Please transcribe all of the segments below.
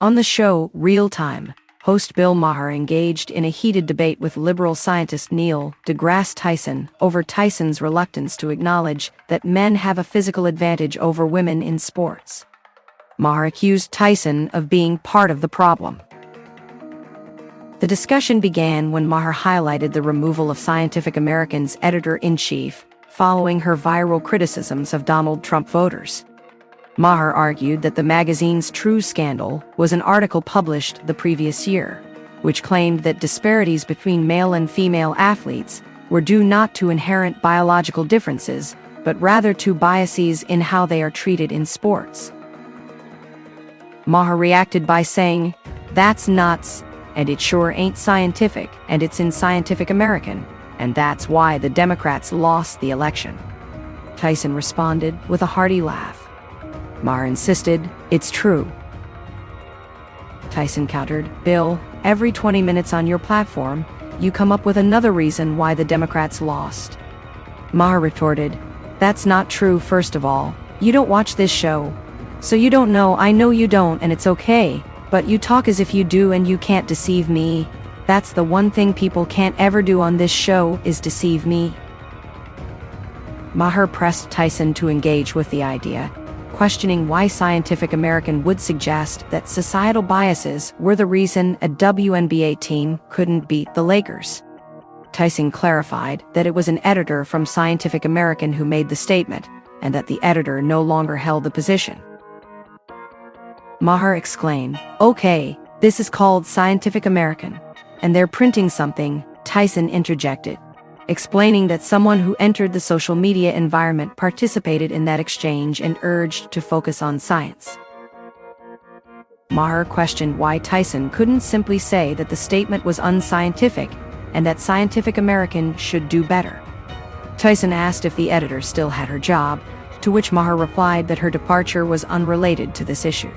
On the show Real Time, host Bill Maher engaged in a heated debate with liberal scientist Neil deGrasse Tyson over Tyson's reluctance to acknowledge that men have a physical advantage over women in sports. Maher accused Tyson of being part of the problem. The discussion began when Maher highlighted the removal of Scientific American's editor-in-chief following her viral criticisms of Donald Trump voters. Maher argued that the magazine's true scandal was an article published the previous year, which claimed that disparities between male and female athletes were due not to inherent biological differences, but rather to biases in how they are treated in sports. Maher reacted by saying, "That's nuts, and it sure ain't scientific, and it's in Scientific American, and that's why the Democrats lost the election." Tyson responded with a hearty laugh. Maher insisted, "It's true." Tyson countered, "Bill, every 20 minutes on your platform, you come up with another reason why the Democrats lost." Maher retorted, "That's not true. First of all, you don't watch this show, so you don't know. I know you don't, and it's okay, but you talk as if you do, and you can't deceive me. That's the one thing people can't ever do on this show, is deceive me." Maher pressed Tyson to engage with the idea, questioning why Scientific American would suggest that societal biases were the reason a WNBA team couldn't beat the Lakers. Tyson clarified that it was an editor from Scientific American who made the statement, and that the editor no longer held the position. Maher exclaimed, "Okay, this is called Scientific American, and they're printing something." Tyson interjected, explaining that someone who entered the social media environment participated in that exchange and urged to focus on science. Maher questioned why Tyson couldn't simply say that the statement was unscientific and that Scientific American should do better. Tyson asked if the editor still had her job, to which Maher replied that her departure was unrelated to this issue.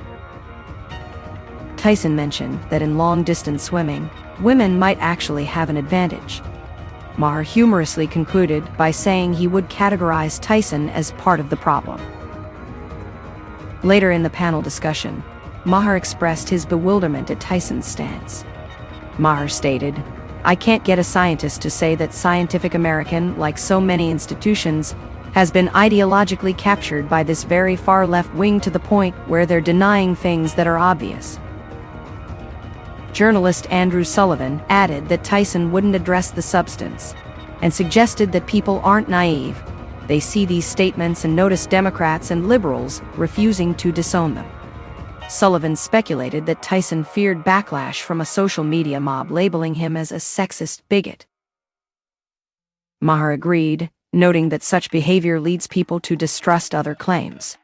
Tyson mentioned that in long-distance swimming, women might actually have an advantage. Maher humorously concluded by saying he would categorize Tyson as part of the problem. Later in the panel discussion, Maher expressed his bewilderment at Tyson's stance. Maher stated, "I can't get a scientist to say that Scientific American, like so many institutions, has been ideologically captured by this very far left wing to the point where they're denying things that are obvious." Journalist Andrew Sullivan added that Tyson wouldn't address the substance, and suggested that people aren't naive. They see these statements and notice Democrats and liberals refusing to disown them. Sullivan speculated that Tyson feared backlash from a social media mob labeling him as a sexist bigot. Maher agreed, noting that such behavior leads people to distrust other claims.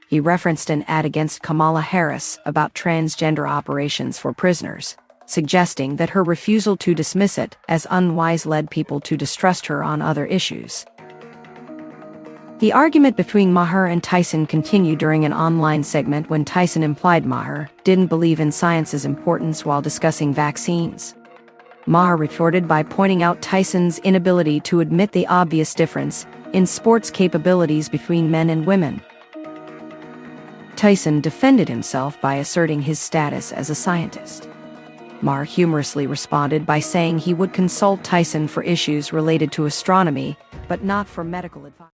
He referenced an ad against Kamala Harris about transgender operations for prisoners, suggesting that her refusal to dismiss it as unwise led people to distrust her on other issues. The argument between Maher and Tyson continued during an online segment when Tyson implied Maher didn't believe in science's importance while discussing vaccines. Maher retorted by pointing out Tyson's inability to admit the obvious difference in sports capabilities between men and women. Tyson defended himself by asserting his status as a scientist. Maher humorously responded by saying he would consult Tyson for issues related to astronomy, but not for medical advice.